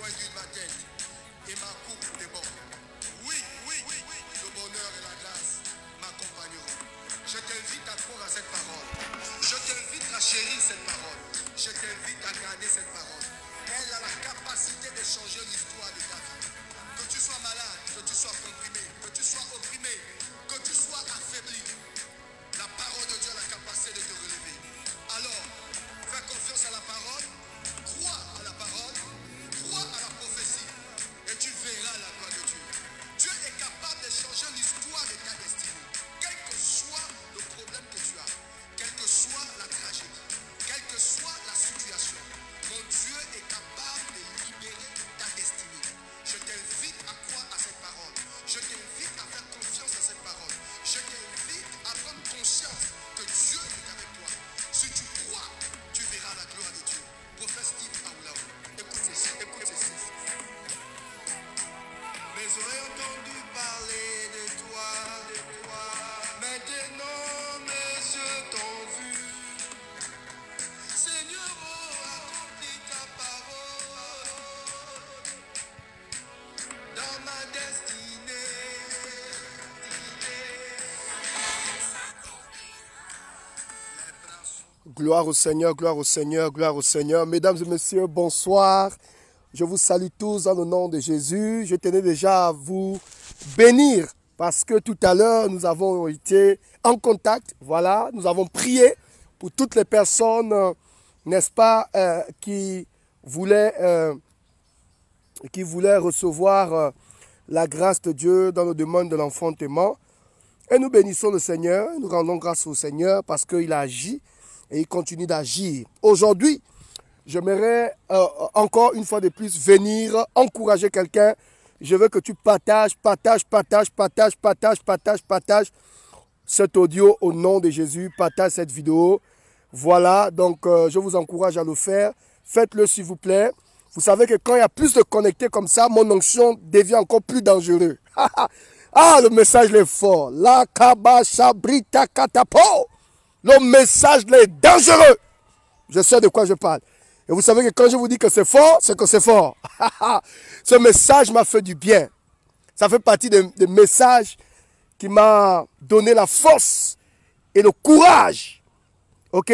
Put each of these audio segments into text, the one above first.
point de vue de ma tête et ma coupe déborde. Oui, oui, oui, oui, le bonheur et la grâce m'accompagneront. Je t'invite à croire à cette parole. Je t'invite à chérir cette parole. Je t'invite à garder cette parole. Elle a la capacité de changer l'histoire de ta vie. Que tu sois malade, que tu sois comprimé, que tu sois opprimé, que tu sois affaibli, la parole de Dieu a la capacité de te relever. Alors, fais confiance à la parole, crois à la parole, crois à la prophétie, et tu verras la gloire de Dieu. Dieu est capable de changer l'histoire de ta destinée. Quel que soit le problème que tu as, quelle que soit la tragédie, quelle que soit la situation, mon Dieu est capable de libérer ta destinée. Je t'invite à croire à cette parole. Je t'invite à faire confiance à cette parole. Je t'invite à prendre conscience que Dieu est avec toi. Si tu crois, tu verras la gloire de Dieu. Prophète Steve Aoulao, écoute ceci, écoute ceci. Mes oreilles ont entendu parler de toi. Maintenant mes yeux t'ont vu. Seigneur, oh, accomplis ta parole dans ma destinée. Gloire au Seigneur, gloire au Seigneur, gloire au Seigneur. Mesdames et messieurs, bonsoir. Je vous salue tous dans le nom de Jésus. Je tenais déjà à vous bénir parce que tout à l'heure, nous avons été en contact. Voilà, nous avons prié pour toutes les personnes, n'est-ce pas, qui voulaient recevoir la grâce de Dieu dans le domaine de l'enfantement. Et nous bénissons le Seigneur, nous rendons grâce au Seigneur parce qu'il a agi et il continue d'agir. Aujourd'hui, j'aimerais encore une fois de plus venir encourager quelqu'un. Je veux que tu partages cet audio au nom de Jésus. Partage cette vidéo. Voilà, donc je vous encourage à le faire. Faites-le s'il vous plaît. Vous savez que quand il y a plus de connectés comme ça, mon onction devient encore plus dangereux. Ah, le message est fort. La kabasabrita katapo. Le message est dangereux. Je sais de quoi je parle. Et vous savez que quand je vous dis que c'est fort, c'est que c'est fort. Ce message m'a fait du bien. Ça fait partie des messages qui m'a donné la force et le courage, ok,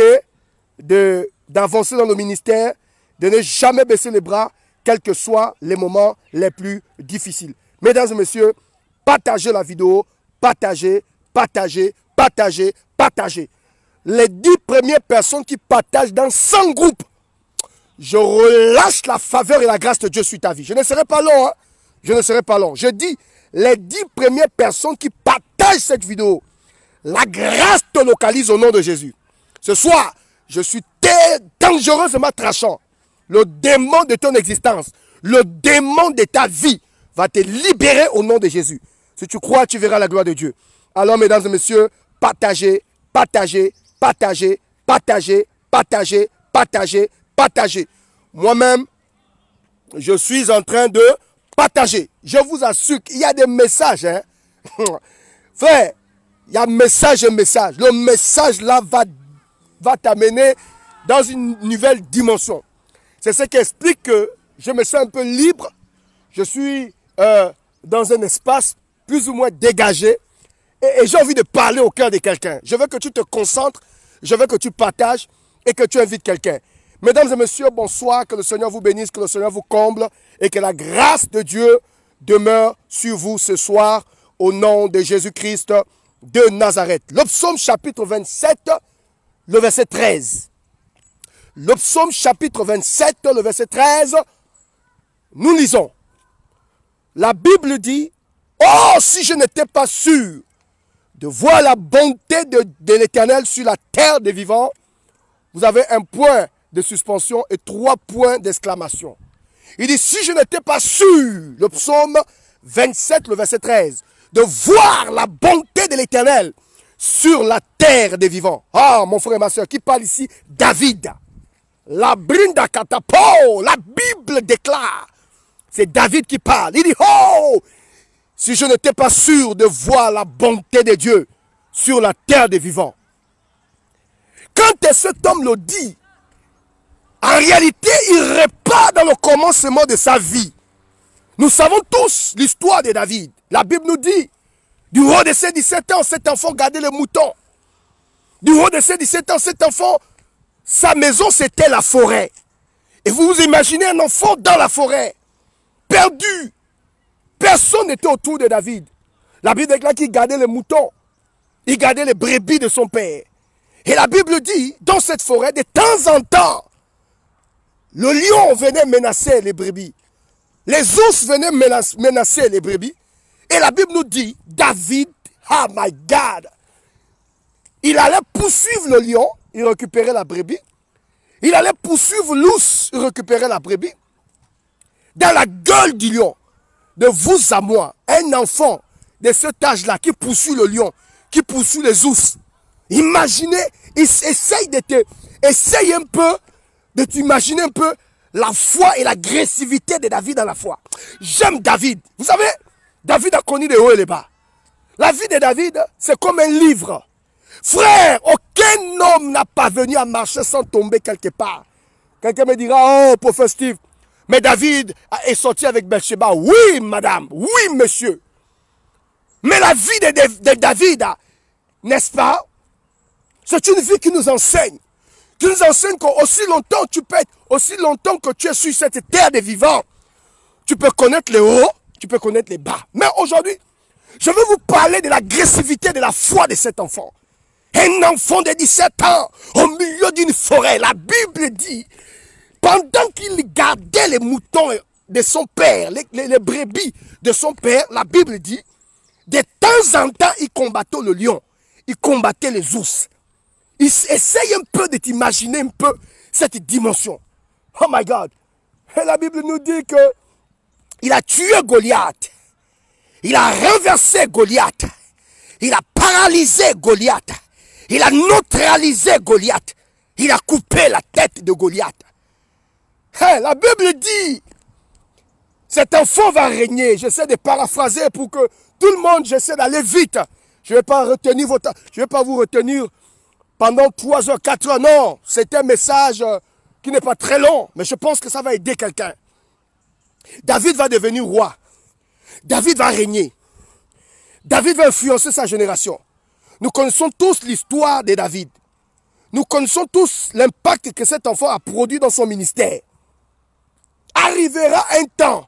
d'avancer dans le ministère, de ne jamais baisser les bras, quels que soient les moments les plus difficiles. Mesdames et messieurs, partagez la vidéo, partagez. Les 10 premières personnes qui partagent dans 100 groupes, je relâche la faveur et la grâce de Dieu sur ta vie. Je ne serai pas long, hein? Je ne serai pas long. Je dis, les 10 premières personnes qui partagent cette vidéo, la grâce te localise au nom de Jésus. Ce soir, je suis dangereusement tranchant. Le démon de ton existence, le démon de ta vie va te libérer au nom de Jésus. Si tu crois, tu verras la gloire de Dieu. Alors, mesdames et messieurs, partagez. Moi-même, je suis en train de partager. Je vous assure qu'il y a des messages. Hein? Frère, il y a message et message. Le message là va t'amener dans une nouvelle dimension. C'est ce qui explique que je me sens un peu libre. Je suis dans un espace plus ou moins dégagé. Et j'ai envie de parler au cœur de quelqu'un. Je veux que tu te concentres, je veux que tu partages et que tu invites quelqu'un. Mesdames et messieurs, bonsoir, que le Seigneur vous bénisse, que le Seigneur vous comble et que la grâce de Dieu demeure sur vous ce soir au nom de Jésus-Christ de Nazareth. Le psaume chapitre 27, le verset 13. Le psaume chapitre 27, le verset 13, nous lisons. La Bible dit, « Oh, si je n'étais pas sûr de voir la bonté de l'Éternel sur la terre des vivants, vous avez un point de suspension et 3 points d'exclamation. Il dit, si je n'étais pas sûr, le psaume 27, le verset 13, de voir la bonté de l'Éternel sur la terre des vivants. Ah, mon frère et ma soeur, qui parle ici? David. La brinda katapo, la Bible déclare. C'est David qui parle. Il dit, oh, si je n'étais pas sûr de voir la bonté de Dieu sur la terre des vivants. Quand cet homme le dit, En réalité, il repart dans le commencement de sa vie. Nous savons tous l'histoire de David. La Bible nous dit, du haut de ses 17 ans, cet enfant gardait les moutons. Du haut de ses 17 ans, cet enfant, sa maison c'était la forêt. Et vous vous imaginez un enfant dans la forêt, perdu. Personne n'était autour de David. La Bible déclare qu'il gardait les moutons. Il gardait les brebis de son père. Et la Bible dit, dans cette forêt, de temps en temps, le lion venait menacer les brebis. Les ours venaient menacer les brebis. Et la Bible nous dit, David, oh my God, il allait poursuivre le lion, il récupérait la brebis. Il allait poursuivre l'ours, il récupérait la brebis. Dans la gueule du lion, de vous à moi, un enfant de cet âge-là qui poursuit le lion, qui poursuit les ours. Imaginez, essaye un peu de t'imaginer un peu la foi et l'agressivité de David dans la foi. J'aime David. Vous savez, David a connu les hauts et les bas. La vie de David, c'est comme un livre. Frère, aucun homme n'a pas venu à marcher sans tomber quelque part. Quelqu'un me dira, oh, prophète Steve, mais David est sorti avec Bathsheba. Oui, madame, oui, monsieur. Mais la vie de David, n'est-ce pas? C'est une vie qui nous enseigne. Qui nous enseigne qu'aussi longtemps tu peux être, aussi longtemps que tu es sur cette terre des vivants, tu peux connaître les hauts, tu peux connaître les bas. Mais aujourd'hui, je veux vous parler de l'agressivité de la foi de cet enfant. Un enfant de 17 ans, au milieu d'une forêt. La Bible dit, pendant qu'il gardait les moutons de son père, les brebis de son père, la Bible dit, de temps en temps, il combattait le lion, il combattait les ours. Essaye un peu de t'imaginer un peu cette dimension. Oh my God. Et la Bible nous dit que il a tué Goliath. Il a renversé Goliath. Il a paralysé Goliath. Il a neutralisé Goliath. Il a coupé la tête de Goliath. Hey, la Bible dit, cet enfant va régner. J'essaie de paraphraser pour que tout le monde, j'essaie d'aller vite. Je ne vais pas retenir votre, je vais pas vous retenir pendant 3 heures, 4 heures. Non, c'est un message qui n'est pas très long, mais je pense que ça va aider quelqu'un. David va devenir roi. David va régner. David va influencer sa génération. Nous connaissons tous l'histoire de David. Nous connaissons tous l'impact que cet enfant a produit dans son ministère. Arrivera un temps,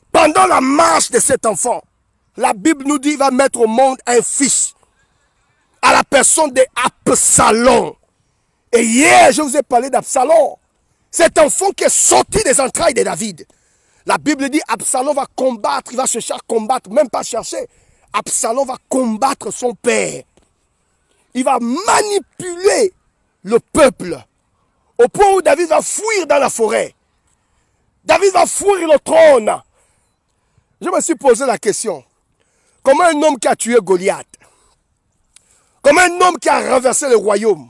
pendant la marche de cet enfant, la Bible nous dit qu'il va mettre au monde un fils, à la personne d'Absalom. Et hier, je vous ai parlé d'Absalom. Cet enfant qui est sorti des entrailles de David. La Bible dit Absalom va combattre, il va chercher à combattre, même pas chercher. Absalom va combattre son père. Il va manipuler le peuple. Au point où David va fuir dans la forêt. David va fuir le trône. Je me suis posé la question. Comment un homme qui a tué Goliath? Comment un homme qui a renversé le royaume?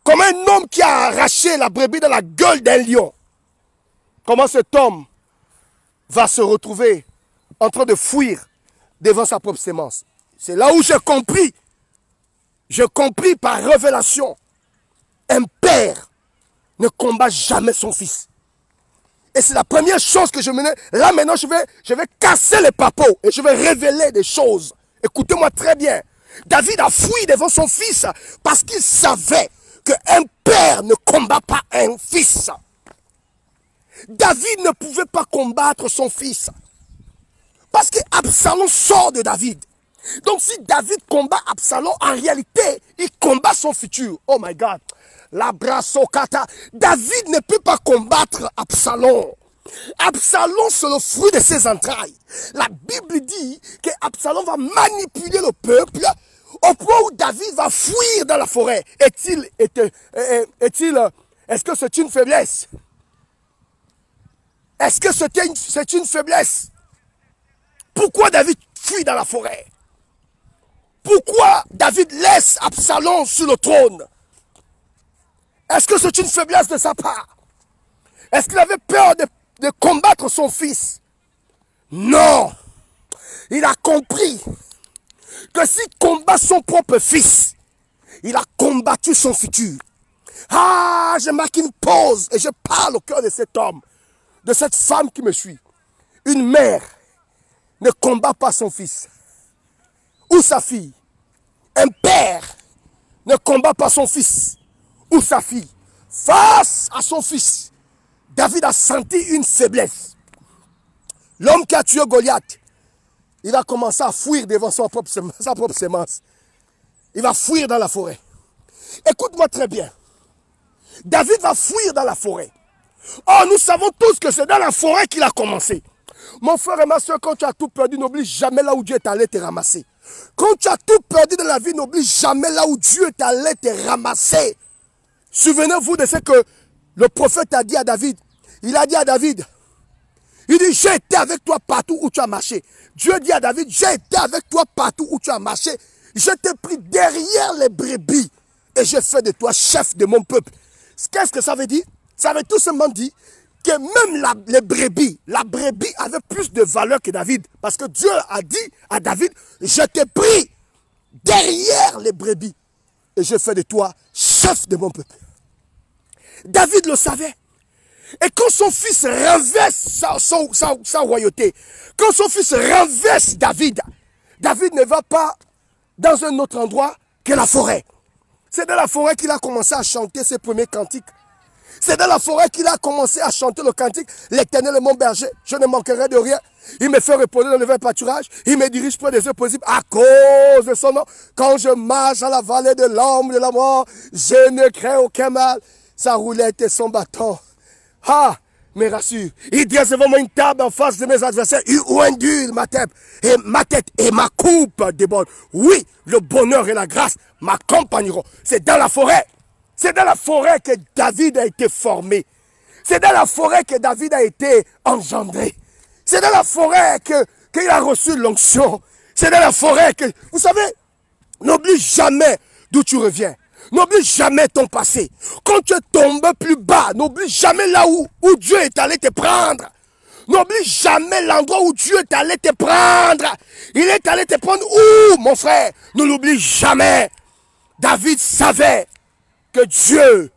Comment un homme qui a arraché la brebis dans la gueule d'un lion? Comment cet homme va se retrouver en train de fuir devant sa propre sémence? C'est là où j'ai compris. J'ai compris par révélation. Un père ne combat jamais son fils. Et c'est la première chose que je menais. Là maintenant, je vais casser les papeaux et je vais révéler des choses. Écoutez-moi très bien. David a fui devant son fils parce qu'il savait qu'un père ne combat pas un fils. David ne pouvait pas combattre son fils. Parce que Absalom sort de David. Donc si David combat Absalom, en réalité, il combat son futur. Oh my God. La brassocata. David ne peut pas combattre Absalom. Absalom, c'est le fruit de ses entrailles. La Bible dit que Absalom va manipuler le peuple au point où David va fuir dans la forêt. Est-ce que c'est une faiblesse? Est-ce que c'est une faiblesse? Pourquoi David fuit dans la forêt? Pourquoi David laisse Absalom sur le trône? Est-ce que c'est une faiblesse de sa part? Est-ce qu'il avait peur de combattre son fils? Non. Il a compris que s'il combat son propre fils, il a combattu son futur. Ah, je marque une pause et je parle au cœur de cet homme, de cette femme qui me suit. Une mère ne combat pas son fils ou sa fille. Un père ne combat pas son fils ou sa fille. Face à son fils, David a senti une faiblesse. L'homme qui a tué Goliath, il a commencé à fuir devant sa propre semence. Il va fuir dans la forêt. Écoute-moi très bien. David va fuir dans la forêt. Oh, nous savons tous que c'est dans la forêt qu'il a commencé. Mon frère et ma soeur, quand tu as tout perdu, n'oublie jamais là où Dieu est allé te ramasser. Quand tu as tout perdu de la vie, n'oublie jamais là où Dieu est allé te ramasser. Souvenez-vous de ce que le prophète a dit à David. Il a dit à David, il dit, j'ai été avec toi partout où tu as marché. Dieu dit à David, j'ai été avec toi partout où tu as marché. Je t'ai pris derrière les brebis et j'ai fait de toi chef de mon peuple. Qu'est-ce que ça veut dire? Ça veut tout simplement dire que même la brebis avait plus de valeur que David. Parce que Dieu a dit à David, je t'ai pris derrière les brebis et j'ai fait de toi chef de mon peuple. David le savait. Et quand son fils renverse sa royauté, quand son fils renverse David, David ne va pas dans un autre endroit que la forêt. C'est dans la forêt qu'il a commencé à chanter ses premiers cantiques. C'est dans la forêt qu'il a commencé à chanter le cantique. L'Éternel est mon berger, je ne manquerai de rien. Il me fait reposer dans le vert pâturage. Il me dirige près des eaux possibles à cause de son nom. Quand je marche à la vallée de l'ombre de la mort, je ne crains aucun mal. Sa roulette et son bâton. Ah, me rassure. Il dresse devant moi une table en face de mes adversaires. Il ondule ma tête et ma coupe déborde. Oui, le bonheur et la grâce m'accompagneront. C'est dans la forêt. C'est dans la forêt que David a été formé. C'est dans la forêt que David a été engendré. C'est dans la forêt qu'il a reçu l'onction. C'est dans la forêt que... Vous savez, n'oublie jamais d'où tu reviens. N'oublie jamais ton passé. Quand tu es tombé plus bas, n'oublie jamais là où Dieu est allé te prendre. N'oublie jamais l'endroit où Dieu est allé te prendre. Il est allé te prendre où, mon frère? Ne l'oublie jamais. David savait que Dieu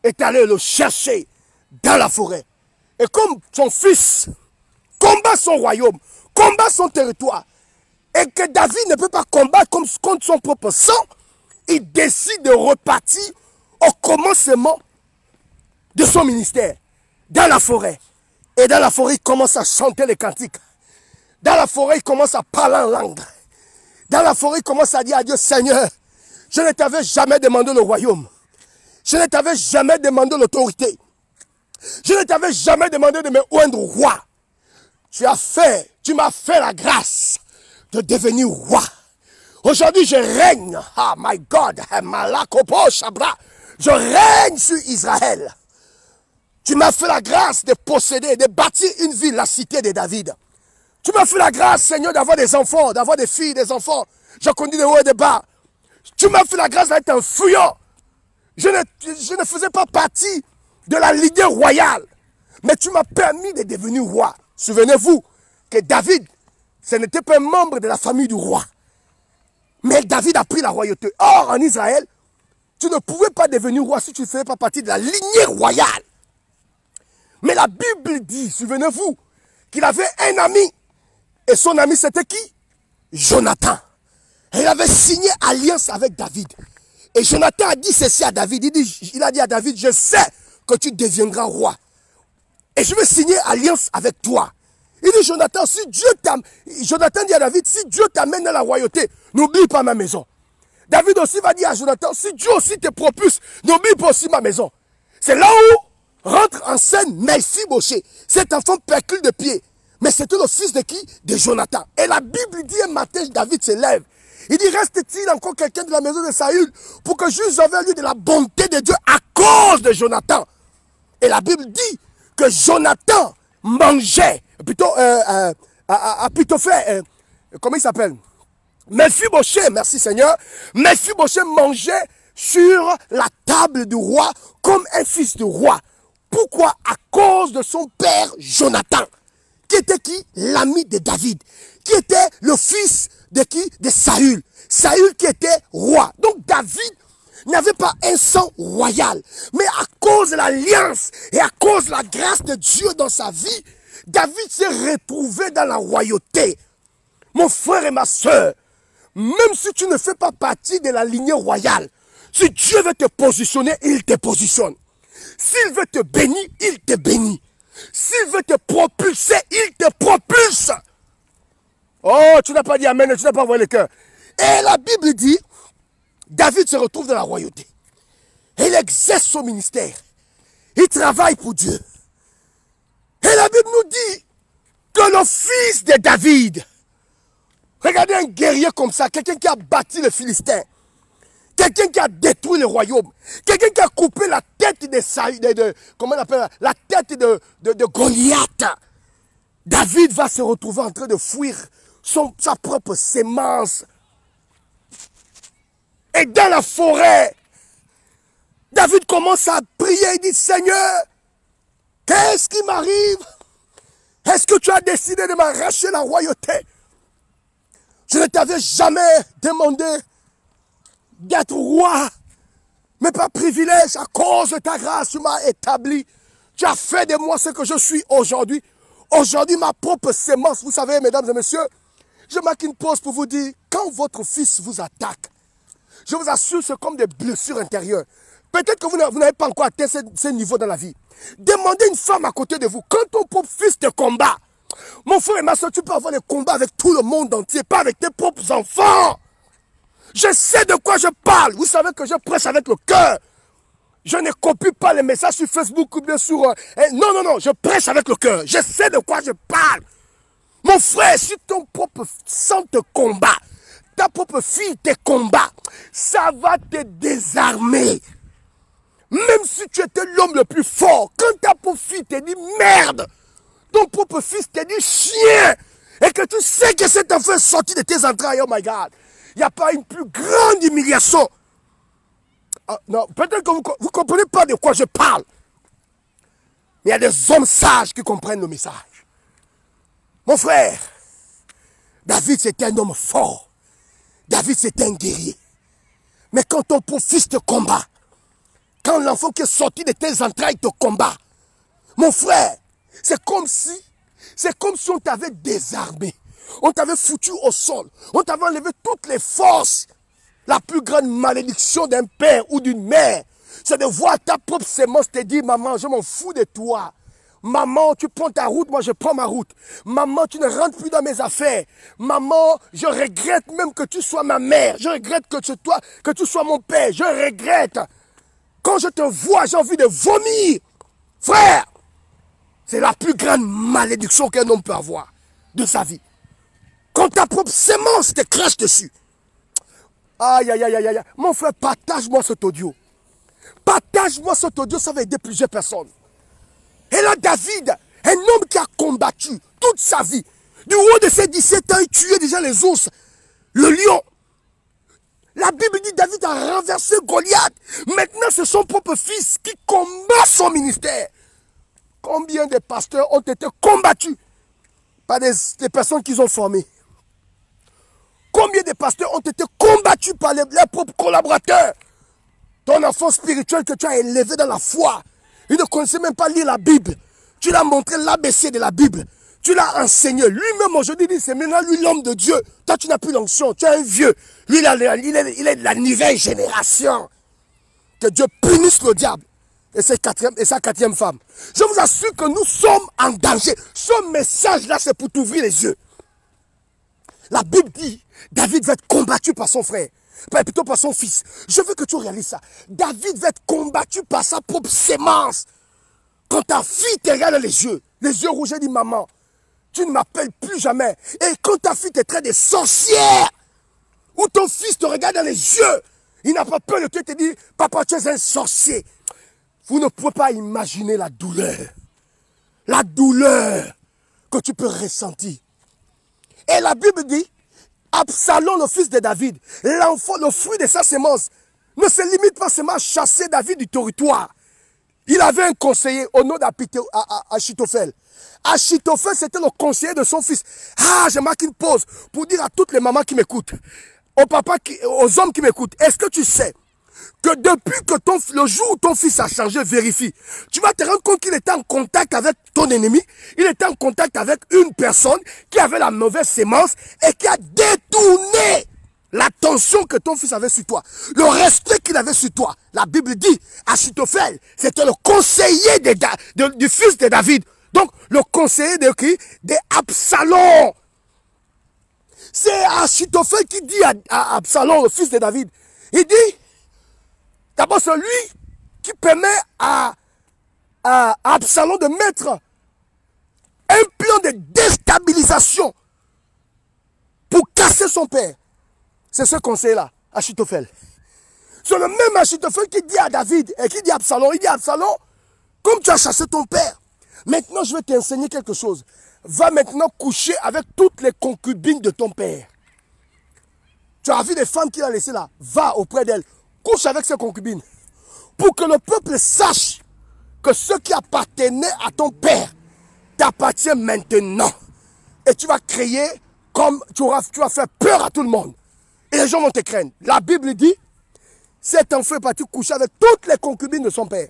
est allé le chercher dans la forêt. Et comme son fils combat son royaume, combat son territoire, et que David ne peut pas combattre contre son propre sang, il décide de repartir au commencement de son ministère, dans la forêt. Et dans la forêt, il commence à chanter les cantiques. Dans la forêt, il commence à parler en langue. Dans la forêt, il commence à dire à Dieu, Seigneur, je ne t'avais jamais demandé le royaume. Je ne t'avais jamais demandé l'autorité. Je ne t'avais jamais demandé de me oindre roi. Tu m'as fait la grâce de devenir roi. Aujourd'hui, je règne. Ah, my God. Je règne sur Israël. Tu m'as fait la grâce de posséder, de bâtir une ville, la cité de David. Tu m'as fait la grâce, Seigneur, d'avoir des enfants, d'avoir des filles, des enfants. Je conduis des hauts et des bas. Tu m'as fait la grâce d'être un fuyant. Je ne faisais pas partie de la lignée royale. Mais tu m'as permis de devenir roi. Souvenez-vous que David, ce n'était pas un membre de la famille du roi. Mais David a pris la royauté. Or, en Israël, tu ne pouvais pas devenir roi si tu ne faisais pas partie de la lignée royale. Mais la Bible dit, souvenez-vous, qu'il avait un ami. Et son ami, c'était qui? Jonathan. Et il avait signé alliance avec David. Et Jonathan a dit ceci à David. Il a dit à David, je sais que tu deviendras roi. Et je vais signer alliance avec toi. Il dit, Jonathan dit à David, si Dieu t'amène dans la royauté, n'oublie pas ma maison. David aussi va dire à Jonathan, si Dieu aussi te propulse, n'oublie pas aussi ma maison. C'est là où rentre en scène Mephibosheth. Cet enfant percule de pied. Mais c'était le fils de qui? De Jonathan. Et la Bible dit un matin, David se lève. Il dit, reste-t-il encore quelqu'un de la maison de Saül pour que j'use envers lui de la bonté de Dieu à cause de Jonathan. Et la Bible dit que Jonathan mangeait, comment il s'appelle? Mephibosheth, merci Seigneur. Mephibosheth mangeait sur la table du roi comme un fils du roi. Pourquoi? À cause de son père Jonathan, qui était qui? L'ami de David, qui était le fils de qui? De Saül. Saül qui était roi. Donc David n'avait pas un sang royal. Mais à cause de l'alliance et à cause de la grâce de Dieu dans sa vie, David s'est retrouvé dans la royauté. Mon frère et ma soeur, même si tu ne fais pas partie de la lignée royale, si Dieu veut te positionner, il te positionne. S'il veut te bénir, il te bénit. S'il veut te propulser, il te propulse. Oh, tu n'as pas dit amen, tu n'as pas envoyé le cœur. Et la Bible dit, David se retrouve dans la royauté. Il exerce son ministère. Il travaille pour Dieu. Et la Bible nous dit que le fils de David, regardez un guerrier comme ça, quelqu'un qui a bâti le Philistin, quelqu'un qui a détruit le royaume, quelqu'un qui a coupé la tête comment on appelle la tête de Goliath. David va se retrouver en train de fuir sa propre sémence. Et dans la forêt, David commence à prier et dit, Seigneur, qu'est-ce qui m'arrive? Est-ce que tu as décidé de m'arracher la royauté? Je ne t'avais jamais demandé d'être roi, mais par privilège, à cause de ta grâce, tu m'as établi. Tu as fait de moi ce que je suis aujourd'hui. Aujourd'hui, ma propre sémence, vous savez, mesdames et messieurs, je marque une pause pour vous dire, quand votre fils vous attaque, je vous assure, c'est comme des blessures intérieures. Peut-être que vous n'avez pas encore atteint ce niveau dans la vie. Demandez une femme à côté de vous. Quand ton propre fils te combat, mon frère et ma soeur, tu peux avoir des combats avec tout le monde entier, pas avec tes propres enfants. Je sais de quoi je parle. Vous savez que je prêche avec le cœur. Je ne copie pas les messages sur Facebook ou bien sur... non, non, non, je prêche avec le cœur. Je sais de quoi je parle. Mon frère, si ton propre sang te combat, ta propre fille te combat, ça va te désarmer. Même si tu étais l'homme le plus fort, quand ta propre fille te dit merde, ton propre fils te dit chien, et que tu sais que cet enfant est sorti de tes entrailles, oh my God, il n'y a pas une plus grande humiliation. Ah, non, peut-être que vous ne comprenez pas de quoi je parle. Mais il y a des hommes sages qui comprennent le message. Mon frère, David c'était un homme fort. David c'était un guerrier. Mais quand ton propre fils te combat, quand l'enfant qui est sorti de tes entrailles te combat, mon frère, c'est comme si on t'avait désarmé. On t'avait foutu au sol. On t'avait enlevé toutes les forces. La plus grande malédiction d'un père ou d'une mère, c'est de voir ta propre sémence te dire, maman, je m'en fous de toi. Maman, tu prends ta route, moi je prends ma route. Maman, tu ne rentres plus dans mes affaires. Maman, je regrette même que tu sois ma mère. Je regrette que tu sois mon père. Je regrette. Quand je te vois, j'ai envie de vomir. Frère, c'est la plus grande malédiction qu'un homme peut avoir de sa vie. Quand ta propre sémence te crache dessus. Aïe, aïe, aïe, aïe, aïe. Mon frère, partage-moi cet audio. Partage-moi cet audio, ça va aider plusieurs personnes. Et là, David, un homme qui a combattu toute sa vie, du haut de ses 17 ans, il tuait déjà les ours, le lion. La Bible dit David a renversé Goliath. Maintenant, c'est son propre fils qui combat son ministère. Combien de pasteurs ont été combattus par des personnes qu'ils ont formées? Combien de pasteurs ont été combattus par leurs propres collaborateurs? Ton enfant spirituel que tu as élevé dans la foi, il ne connaissait même pas lire la Bible. Tu l'as montré l'ABC de la Bible. Tu l'as enseigné. Lui-même aujourd'hui dit, c'est maintenant lui l'homme de Dieu. Toi, tu n'as plus l'onction. Tu es un vieux. Lui, il est de la nouvelle génération. Que Dieu punisse le diable et sa quatrième femme. Je vous assure que nous sommes en danger. Ce message-là, c'est pour t'ouvrir les yeux. La Bible dit, David va être combattu par son frère. Plutôt par son fils. Je veux que tu réalises ça. David va être combattu par sa propre sémence. Quand ta fille te regarde dans les yeux rouges, elle dit, maman, tu ne m'appelles plus jamais. Et quand ta fille te traite de sorcière, ou ton fils te regarde dans les yeux, il n'a pas peur de toi et te dit, papa, tu es un sorcier. Vous ne pouvez pas imaginer la douleur. La douleur que tu peux ressentir. Et la Bible dit, Absalom, le fils de David, l'enfant, le fruit de sa sémence, ne se limite pas seulement à chasser David du territoire. Il avait un conseiller au nom d'Achitophel. Achitophel, c'était le conseiller de son fils. Ah, je marque une pause pour dire à toutes les mamans qui m'écoutent, aux hommes qui m'écoutent, est-ce que tu sais que depuis que le jour où ton fils a changé, vérifie. Tu vas te rendre compte qu'il était en contact avec ton ennemi. Il était en contact avec une personne qui avait la mauvaise sémence et qui a détourné l'attention que ton fils avait sur toi. Le respect qu'il avait sur toi. La Bible dit, Achitophel, c'était le conseiller du fils de David. Donc, le conseiller de qui? De Absalom. C'est Achitophel qui dit à Absalom, le fils de David. Il dit, d'abord c'est lui qui permet à Absalom de mettre un plan de déstabilisation pour casser son père. C'est ce conseil-là, Achitophel. C'est le même Achitophel qui dit à David et qui dit à Absalom, il dit à Absalom, comme tu as chassé ton père, maintenant je vais t'enseigner quelque chose. Va maintenant coucher avec toutes les concubines de ton père. Tu as vu des femmes qu'il a laissées là, va auprès d'elles, couche avec ses concubines. Pour que le peuple sache que ce qui appartenait à ton père t'appartient maintenant. Et tu vas crier comme tu vas faire peur à tout le monde. Et les gens vont te craindre. La Bible dit, cet enfant est parti coucher avec toutes les concubines de son père.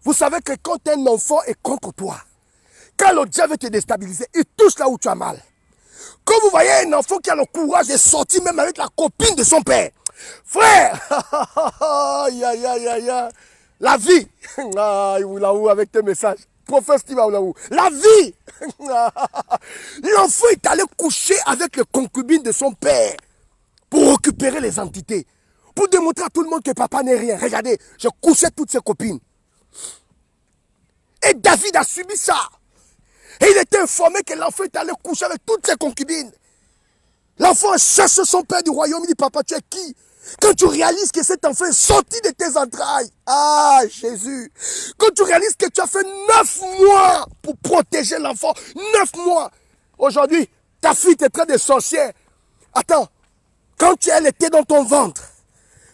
Vous savez que quand un enfant est contre toi, quand le diable veut te déstabiliser, il touche là où tu as mal. Quand vous voyez un enfant qui a le courage de sortir même avec la copine de son père, frère, la vie, avec tes messages, prophète Steve Aoulaou, la vie, l'enfant est allé coucher avec les concubines de son père pour récupérer les entités, pour démontrer à tout le monde que papa n'est rien. Regardez, je couchais toutes ses copines. Et David a subi ça. Et il était informé que l'enfant est allé coucher avec toutes ses concubines. L'enfant cherche son père du royaume, il dit, papa, tu es qui? Quand tu réalises que cet enfant est sorti de tes entrailles, ah Jésus, quand tu réalises que tu as fait 9 mois pour protéger l'enfant, 9 mois, aujourd'hui, ta fille te traite de sorcière. Attends, quand elle était dans ton ventre,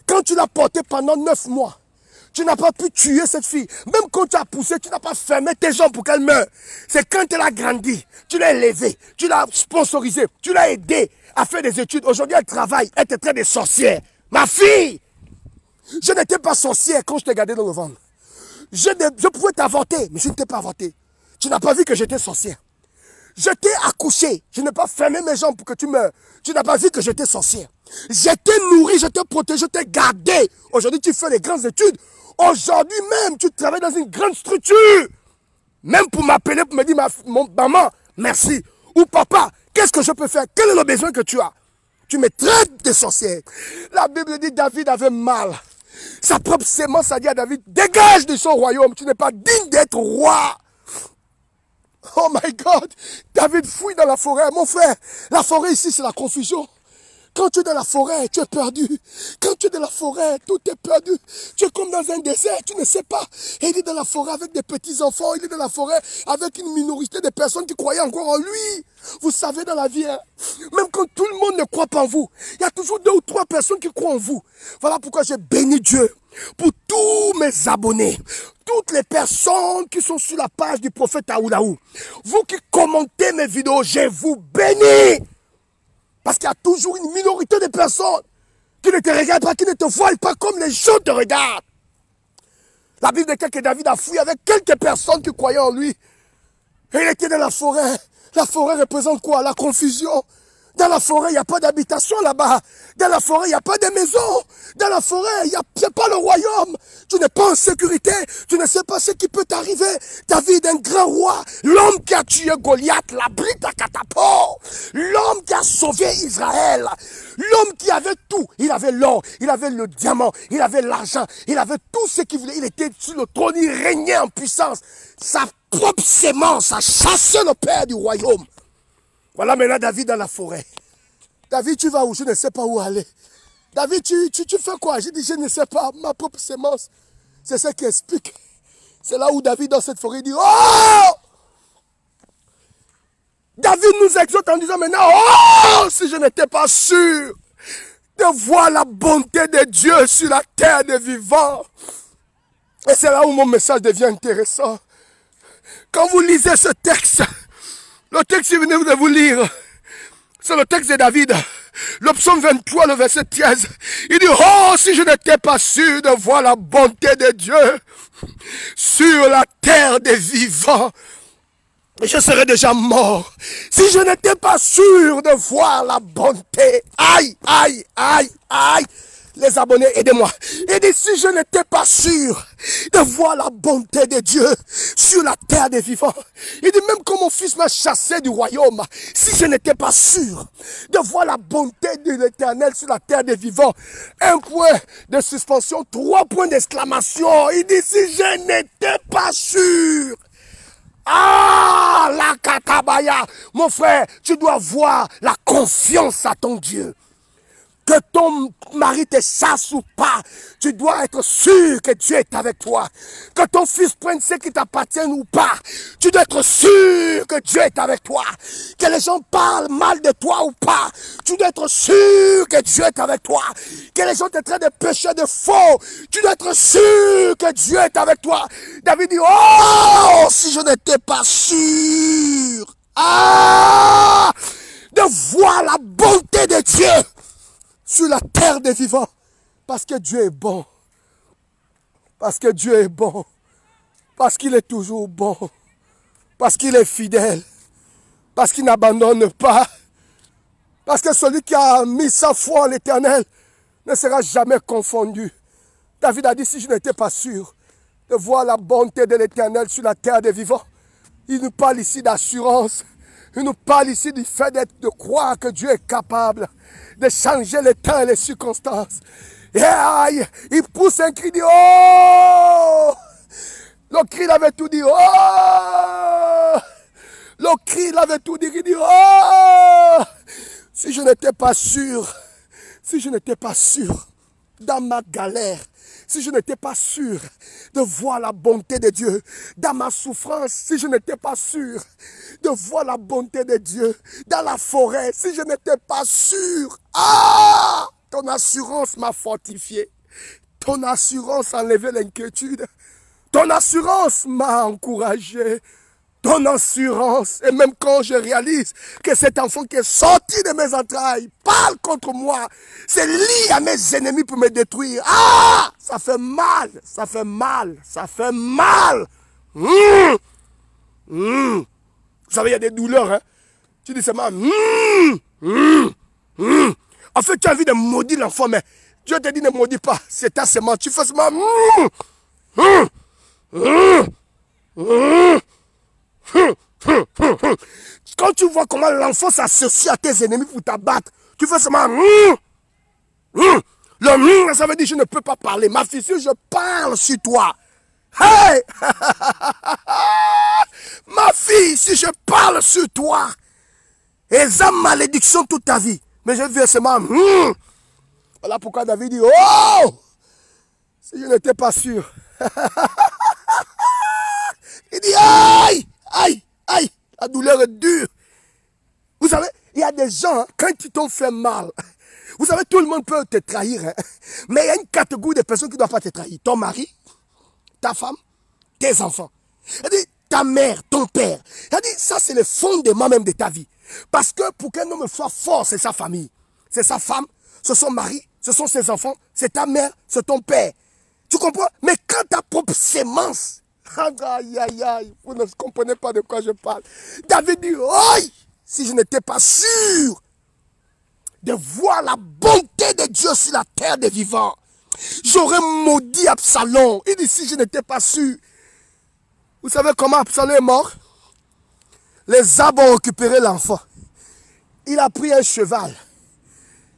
quand tu l'as portée pendant 9 mois, tu n'as pas pu tuer cette fille. Même quand tu as poussé, tu n'as pas fermé tes jambes pour qu'elle meure. C'est quand elle a grandi, tu l'as élevée, tu l'as sponsorisée, tu l'as aidée à faire des études. Aujourd'hui, elle travaille, elle te traite de sorcière. Ma fille, je n'étais pas sorcière quand je t'ai gardé dans le ventre. Je pouvais t'avorter, mais je ne t'ai pas avorté. Tu n'as pas vu que j'étais sorcière. Je t'ai accouché, je n'ai pas fermé mes jambes pour que tu meurs. Tu n'as pas vu que j'étais sorcière. Je t'ai nourri, je t'ai protégé, je t'ai gardé. Aujourd'hui, tu fais des grandes études. Aujourd'hui même, tu travailles dans une grande structure. Même pour m'appeler, pour me dire, maman, merci. Ou papa, qu'est-ce que je peux faire? Quel est le besoin que tu as? Tu me traites de sorcière. La Bible dit David avait mal. Sa propre sémence a dit à David, dégage de son royaume, tu n'es pas digne d'être roi. Oh my God, David fouille dans la forêt. Mon frère, la forêt ici, c'est la confusion. Quand tu es dans la forêt, tu es perdu. Quand tu es dans la forêt, tout est perdu. Tu es comme dans un désert, tu ne sais pas. Et il est dans la forêt avec des petits-enfants. Il est dans la forêt avec une minorité de personnes qui croyaient encore en lui. Vous savez, dans la vie, hein, même quand tout le monde ne croit pas en vous, il y a toujours 2 ou 3 personnes qui croient en vous. Voilà pourquoi j'ai béni Dieu pour tous mes abonnés. Toutes les personnes qui sont sur la page du prophète Aoulaou. Vous qui commentez mes vidéos, je vous bénis. Parce qu'il y a toujours une minorité de personnes qui ne te regardent pas, qui ne te voient pas comme les gens te regardent. La Bible dit que David a fui avec quelques personnes qui croyaient en lui. Et il était dans la forêt. La forêt représente quoi? La confusion. Dans la forêt, il n'y a pas d'habitation là-bas. Dans la forêt, il n'y a pas de maison. Dans la forêt, c'est pas le royaume. Tu n'es pas en sécurité. Tu ne sais pas ce qui peut t'arriver. David, un grand roi. L'homme qui a tué Goliath, la brite à catapult. L'homme qui a sauvé Israël. L'homme qui avait tout. Il avait l'or, il avait le diamant, il avait l'argent, il avait tout ce qu'il voulait. Il était sur le trône, il régnait en puissance. Sa propre sémence a chassé le père du royaume. Voilà maintenant David dans la forêt. David, tu vas où? Je ne sais pas où aller. David, tu fais quoi? J'ai dit, je ne sais pas. Ma propre sémence. C'est ce qui explique. C'est là où David, dans cette forêt, dit, oh! David nous exhorte en disant maintenant, oh! Si je n'étais pas sûr de voir la bonté de Dieu sur la terre des vivants. Et c'est là où mon message devient intéressant. Quand vous lisez ce texte, le texte que je venais de vous lire, c'est le texte de David. Le psaume 23, le verset 13, il dit, oh, si je n'étais pas sûr de voir la bonté de Dieu sur la terre des vivants, je serais déjà mort. Si je n'étais pas sûr de voir la bonté, aïe, aïe, aïe, aïe. Les abonnés, aidez-moi. Il dit, si je n'étais pas sûr de voir la bonté de Dieu sur la terre des vivants. Il dit, même quand mon fils m'a chassé du royaume, si je n'étais pas sûr de voir la bonté de l'Éternel sur la terre des vivants. Un point de suspension, 3 points d'exclamation. Il dit, si je n'étais pas sûr. Ah, la katabaya. Mon frère, tu dois avoir la confiance à ton Dieu. Que ton mari te chasse ou pas, tu dois être sûr que Dieu est avec toi. Que ton fils prenne ce qui t'appartient ou pas, tu dois être sûr que Dieu est avec toi. Que les gens parlent mal de toi ou pas, tu dois être sûr que Dieu est avec toi. Que les gens te traitent de péché, de faux, tu dois être sûr que Dieu est avec toi. David dit, oh, si je n'étais pas sûr, de voir la bonté de Dieu sur la terre des vivants. Parce que Dieu est bon. Parce que Dieu est bon. Parce qu'il est toujours bon. Parce qu'il est fidèle. Parce qu'il n'abandonne pas. Parce que celui qui a mis sa foi en l'Éternel ne sera jamais confondu. David a dit, si je n'étais pas sûr de voir la bonté de l'Éternel sur la terre des vivants, il nous parle ici d'assurance. Il nous parle ici du fait de croire que Dieu est capable de changer les temps et les circonstances. Et aïe, il pousse un cri, il dit, oh! Le cri, il avait tout dit, oh! Le cri, il avait tout dit, il dit, oh! Si je n'étais pas sûr, dans ma galère, si je n'étais pas sûr de voir la bonté de Dieu dans ma souffrance, si je n'étais pas sûr de voir la bonté de Dieu dans la forêt, si je n'étais pas sûr, ton assurance m'a fortifié, ton assurance a enlevé l'inquiétude, ton assurance m'a encouragé. Ton assurance, et même quand je réalise que cet enfant qui est sorti de mes entrailles parle contre moi, c'est lié à mes ennemis pour me détruire. Ah, ça fait mal, ça fait mal, ça fait mal. Vous savez, il y a des douleurs, hein. Tu dis seulement, En fait, tu as envie de maudire l'enfant, mais Dieu te dit ne maudis pas, c'est ta semence. Tu fais seulement, Quand tu vois comment l'enfant s'associe à tes ennemis pour t'abattre, tu fais seulement Le ça veut dire je ne peux pas parler. Ma fille, si je parle sur toi, hey! Ma fille, si je parle sur toi, et ça malédiction toute ta vie. Mais je vais seulement Voilà pourquoi David dit, oh! Si je n'étais pas sûr. Il dit, aïe! Aïe, aïe, la douleur est dure. Vous savez, il y a des gens, quand ils t'ont fait mal, vous savez, tout le monde peut te trahir, hein, mais il y a une catégorie de personnes qui ne doivent pas te trahir. Ton mari, ta femme, tes enfants. C'est-à-dire, ta mère, ton père. C'est-à-dire, ça c'est le fondement même de ta vie. Parce que pour qu'un homme soit fort, c'est sa famille. C'est sa femme, c'est son mari, ce sont ses enfants, c'est ta mère, c'est ton père. Tu comprends? Mais quand ta propre sémence, aïe, aïe, aïe, vous ne comprenez pas de quoi je parle. David dit, aïe, si je n'étais pas sûr de voir la bonté de Dieu sur la terre des vivants, j'aurais maudit Absalom. Il dit, si je n'étais pas sûr. Vous savez comment Absalom est mort? Les arbres ont récupéré l'enfant. Il a pris un cheval.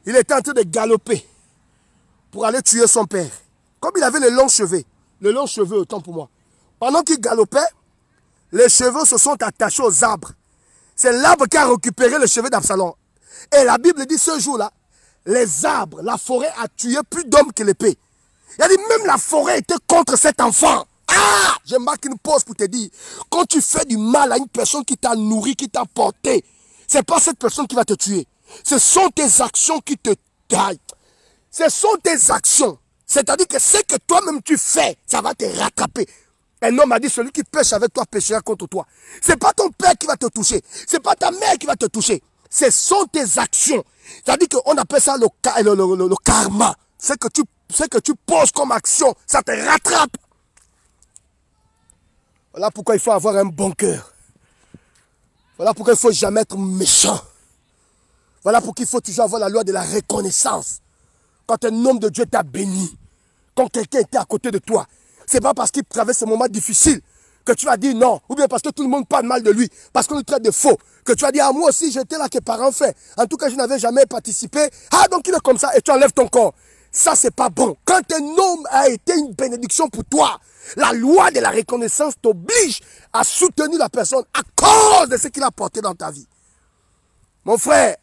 Il était en train de galoper pour aller tuer son père. Comme il avait les longs cheveux, autant pour moi. Pendant qu'il galopait, les cheveux se sont attachés aux arbres. C'est l'arbre qui a récupéré les cheveux d'Absalom. Et la Bible dit ce jour-là, les arbres, la forêt a tué plus d'hommes que l'épée. Il a dit même la forêt était contre cet enfant. Ah, je marque une pause pour te dire, quand tu fais du mal à une personne qui t'a nourri, qui t'a porté, c'est pas cette personne qui va te tuer. Ce sont tes actions qui te taillent. Ce sont tes actions. C'est-à-dire que ce que toi-même tu fais, ça va te rattraper. Un homme a dit, celui qui pêche avec toi pêchera contre toi. Ce n'est pas ton père qui va te toucher. Ce n'est pas ta mère qui va te toucher. Ce sont tes actions. C'est-à-dire qu'on appelle ça le karma. Ce que tu poses comme action, ça te rattrape. Voilà pourquoi il faut avoir un bon cœur. Voilà pourquoi il ne faut jamais être méchant. Voilà pourquoi il faut toujours avoir la loi de la reconnaissance. Quand un homme de Dieu t'a béni, quand quelqu'un était à côté de toi, ce n'est pas parce qu'il traverse ce moment difficile que tu vas dire non, ou bien parce que tout le monde parle mal de lui, parce qu'on le traite de faux, que tu vas dire, ah, moi aussi j'étais là que parents fait. En tout cas, je n'avais jamais participé. Ah, donc il est comme ça, et tu enlèves ton corps. Ça, c'est pas bon. Quand un homme a été une bénédiction pour toi, la loi de la reconnaissance t'oblige à soutenir la personne à cause de ce qu'il a apporté dans ta vie. Mon frère,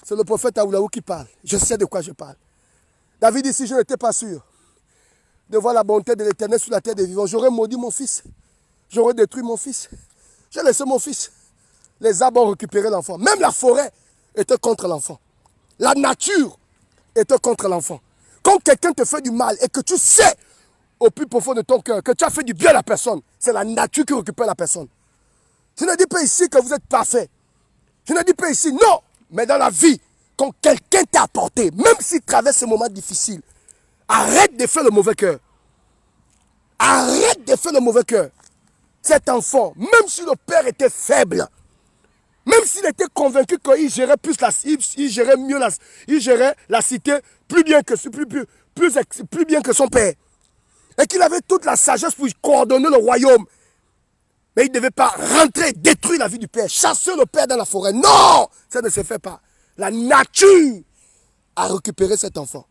c'est le prophète Aoulaou qui parle. Je sais de quoi je parle. David dit, si je n'étais pas sûr de voir la bonté de l'Éternel sur la terre des vivants, j'aurais maudit mon fils. J'aurais détruit mon fils. J'ai laissé mon fils. Les arbres ont récupéré l'enfant. Même la forêt était contre l'enfant. La nature était contre l'enfant. Quand quelqu'un te fait du mal et que tu sais au plus profond de ton cœur que tu as fait du bien à la personne, c'est la nature qui récupère la personne. Je ne dis pas ici que vous êtes parfait. Je ne dis pas ici, non. Mais dans la vie, quand quelqu'un t'a apporté, même s'il traverse ce moment difficile, arrête de faire le mauvais cœur. Arrête de faire le mauvais cœur. Cet enfant, même si le père était faible, même s'il était convaincu qu'il gérait plus il gérait mieux il gérait la cité plus bien que son père, et qu'il avait toute la sagesse pour coordonner le royaume, mais il ne devait pas rentrer, détruire la vie du père, chasser le père dans la forêt. Non, ça ne se fait pas. La nature a récupéré cet enfant.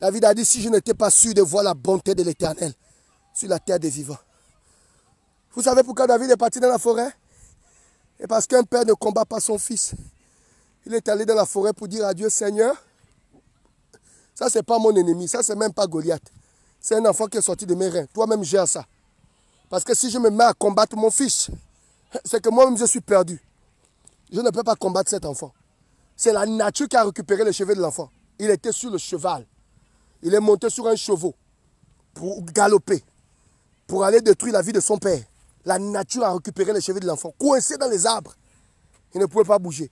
David a dit, si je n'étais pas sûr de voir la bonté de l'Éternel sur la terre des vivants. Vous savez pourquoi David est parti dans la forêt? Et parce qu'un père ne combat pas son fils. Il est allé dans la forêt pour dire à Dieu, Seigneur, ça c'est pas mon ennemi, ça c'est même pas Goliath. C'est un enfant qui est sorti de mes reins. Toi-même gère ça. Parce que si je me mets à combattre mon fils, c'est que moi-même je suis perdu. Je ne peux pas combattre cet enfant. C'est la nature qui a récupéré les cheveux de l'enfant. Il était sur le cheval. Il est monté sur un chevaux pour galoper, pour aller détruire la vie de son père. La nature a récupéré les cheveux de l'enfant, coincé dans les arbres. Il ne pouvait pas bouger.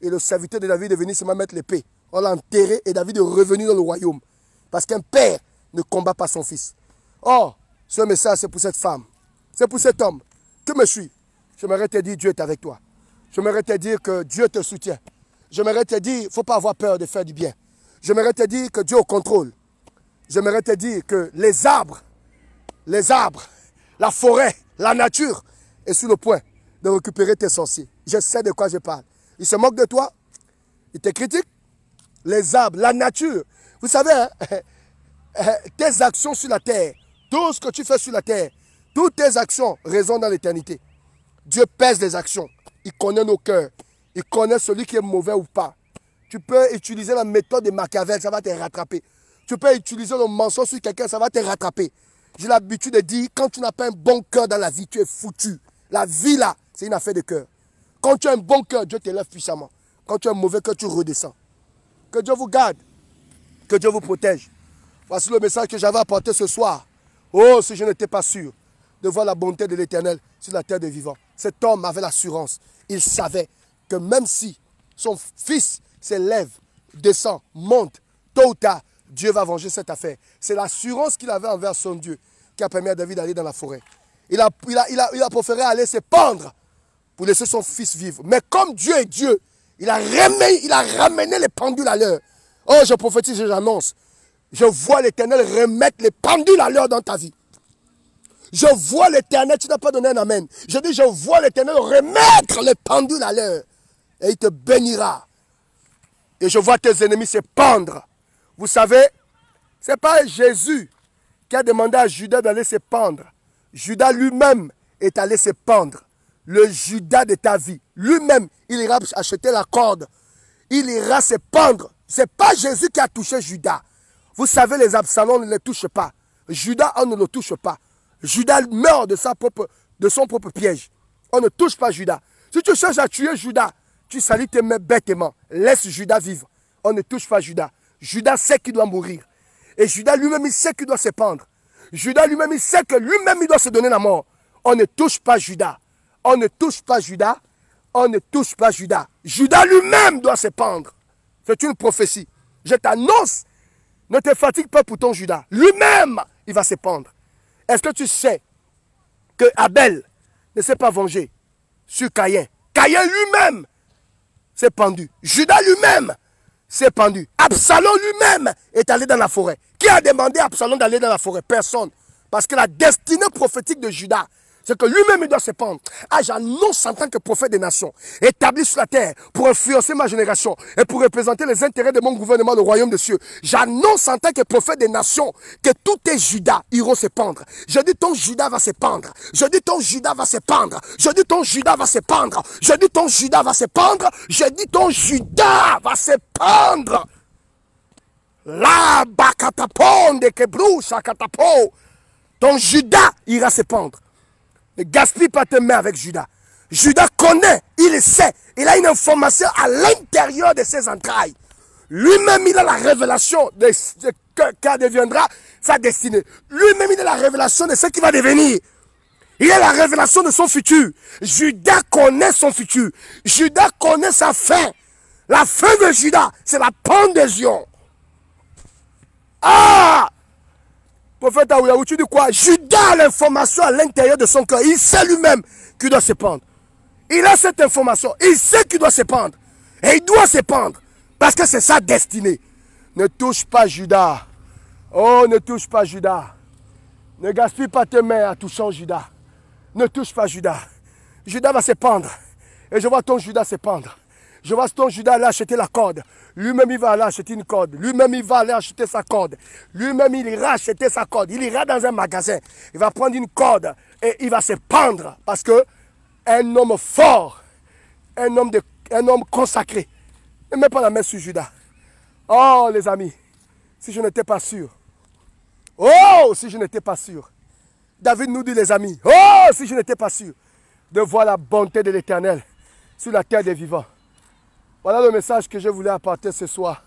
Et le serviteur de David est venu seulement mettre l'épée. On l'a enterré et David est revenu dans le royaume. Parce qu'un père ne combat pas son fils. Oh, ce message c'est pour cette femme. C'est pour cet homme. Que me suis? J'aimerais te dire, Dieu est avec toi. J'aimerais te dire que Dieu te soutient. J'aimerais te dire, il ne faut pas avoir peur de faire du bien. J'aimerais te dire que Dieu est au contrôle. J'aimerais te dire que les arbres, la forêt, la nature est sur le point de récupérer tes sorciers. Je sais de quoi je parle. Ils se moquent de toi. Ils te critiquent. Les arbres, la nature. Vous savez, hein, tes actions sur la terre, tout ce que tu fais sur la terre, toutes tes actions résonnent dans l'éternité. Dieu pèse les actions. Il connaît nos cœurs. Il connaît celui qui est mauvais ou pas. Tu peux utiliser la méthode de Machiavel, ça va te rattraper. Tu peux utiliser le mensonge sur quelqu'un, ça va te rattraper. J'ai l'habitude de dire, quand tu n'as pas un bon cœur dans la vie, tu es foutu. La vie là, c'est une affaire de cœur. Quand tu as un bon cœur, Dieu t'élève puissamment. Quand tu as un mauvais cœur, tu redescends. Que Dieu vous garde. Que Dieu vous protège. Voici le message que j'avais apporté ce soir. Oh, si je n'étais pas sûr de voir la bonté de l'Éternel sur la terre des vivants. Cet homme avait l'assurance. Il savait que même si son fils s'élève, descend, monte, tôt ou tard, Dieu va venger cette affaire. C'est l'assurance qu'il avait envers son Dieu qui a permis à David d'aller dans la forêt. Il a préféré aller se pendre pour laisser son fils vivre. Mais comme Dieu est Dieu, il a ramené les pendules à l'heure. Oh, je prophétise et j'annonce. Je vois l'Éternel remettre les pendules à l'heure dans ta vie. Je vois l'Éternel, tu n'as pas donné un amen. Je dis, je vois l'Éternel remettre les pendules à l'heure. Et il te bénira. Et je vois tes ennemis se pendre. Vous savez, ce n'est pas Jésus qui a demandé à Judas d'aller se pendre. Judas lui-même est allé se pendre. Le Judas de ta vie. Lui-même, il ira acheter la corde. Il ira se pendre. Ce n'est pas Jésus qui a touché Judas. Vous savez, les Absalom ne les touchent pas. Judas, on ne le touche pas. Judas meurt de son propre piège. On ne touche pas Judas. Si tu cherches à tuer Judas, tu salis tes mains bêtement. Laisse Judas vivre. On ne touche pas Judas. Judas sait qu'il doit mourir. Et Judas lui-même, il sait qu'il doit se pendre. Judas lui-même, il sait que lui-même, il doit se donner la mort. On ne touche pas Judas. On ne touche pas Judas On ne touche pas Judas. Judas lui-même doit se pendre. C'est une prophétie. Je t'annonce, ne te fatigue pas pour ton Judas. Lui-même, il va se pendre. Est-ce que tu sais que Abel ne s'est pas vengé sur Caïn? Caïn lui-même s'est pendu. Judas lui-même s'est pendu. Absalom lui-même est allé dans la forêt. Qui a demandé à Absalom d'aller dans la forêt? Personne. Parce que la destinée prophétique de Judas, c'est que lui-même il doit se pendre. Ah, j'annonce en tant que prophète des nations, établi sur la terre pour influencer ma génération et pour représenter les intérêts de mon gouvernement, le royaume des cieux. J'annonce en tant que prophète des nations que tous tes Judas iront se pendre. Je dis ton Judas va se pendre. Je dis ton Judas va se pendre. Je dis ton Judas va se pendre. Je dis ton Judas va se pendre. Je dis ton Judas va se pendre. La bakataponde que brouche à katapo. Ton Judas ira se pendre. Ne gaspille pas tes mains avec Judas. Judas connaît, il le sait. Il a une information à l'intérieur de ses entrailles. Lui-même, il a la révélation de ce que deviendra sa destinée. Lui-même, il a la révélation de ce qui va devenir. Il a la révélation de son futur. Judas connaît son futur. Judas connaît sa fin. La fin de Judas, c'est la pendaison. Ah! Prophète Aouyaou, tu dis quoi? Judas a l'information à l'intérieur de son cœur. Il sait lui-même qu'il doit se pendre. Il a cette information. Il sait qu'il doit se pendre. Et il doit se pendre. Parce que c'est sa destinée. Ne touche pas Judas. Oh, ne touche pas Judas. Ne gaspille pas tes mains en touchant Judas. Ne touche pas Judas. Judas va se pendre. Et je vois ton Judas se pendre. Je vois ton Judas aller acheter la corde. Lui-même, il va aller acheter une corde. Lui-même, il va aller acheter sa corde. Lui-même, il ira acheter sa corde. Il ira dans un magasin. Il va prendre une corde et il va se pendre. Parce que un homme fort, un homme consacré, ne met pas la main sur Judas. Oh, les amis, si je n'étais pas sûr. Oh, si je n'étais pas sûr. David nous dit, les amis, oh, si je n'étais pas sûr de voir la bonté de l'Éternel sur la terre des vivants. Voilà le message que je voulais apporter ce soir.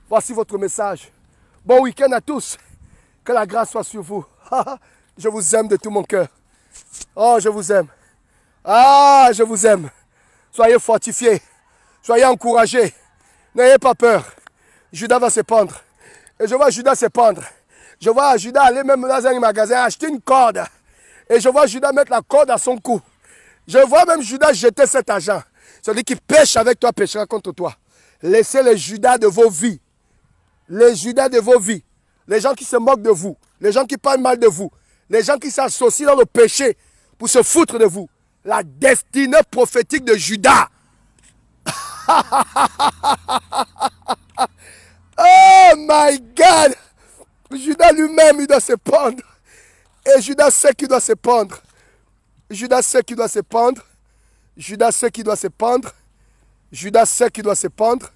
Voici votre message. Bon week-end à tous. Que la grâce soit sur vous. Je vous aime de tout mon cœur. Oh, je vous aime. Ah, je vous aime. Soyez fortifiés. Soyez encouragés. N'ayez pas peur. Judas va se pendre. Et je vois Judas se pendre. Je vois Judas aller même dans un magasin acheter une corde. Et je vois Judas mettre la corde à son cou. Je vois même Judas jeter cet argent. Celui qui pêche avec toi pêchera contre toi. Laissez les Judas de vos vies. Les Judas de vos vies. Les gens qui se moquent de vous. Les gens qui parlent mal de vous. Les gens qui s'associent dans le péché pour se foutre de vous. La destinée prophétique de Judas. Oh my God. Judas lui-même, il doit se pendre. Et Judas sait qu'il doit se pendre. Judas sait qu'il doit se pendre. Judas sait qu'il doit se pendre. Judas sait qu'il doit se pendre.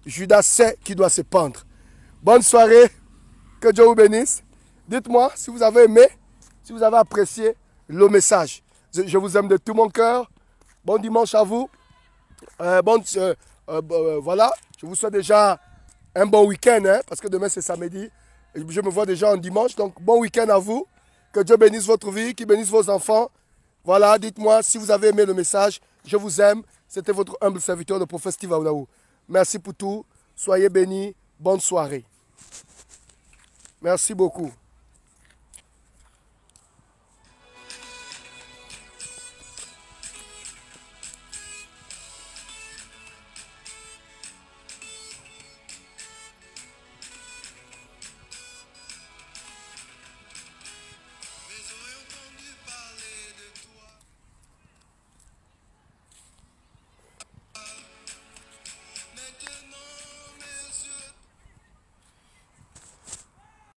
Judas sait qu'il doit se pendre. Bonne soirée. Que Dieu vous bénisse. Dites-moi si vous avez aimé, si vous avez apprécié le message. Je vous aime de tout mon cœur. Bon dimanche à vous. Voilà. Je vous souhaite déjà un bon week-end, hein, parce que demain c'est samedi. Et je me vois déjà en dimanche. Donc bon week-end à vous. Que Dieu bénisse votre vie, qu'il bénisse vos enfants. Voilà, dites-moi si vous avez aimé le message. Je vous aime. C'était votre humble serviteur, le prophète Steve Aounaou. Merci pour tout. Soyez bénis. Bonne soirée. Merci beaucoup.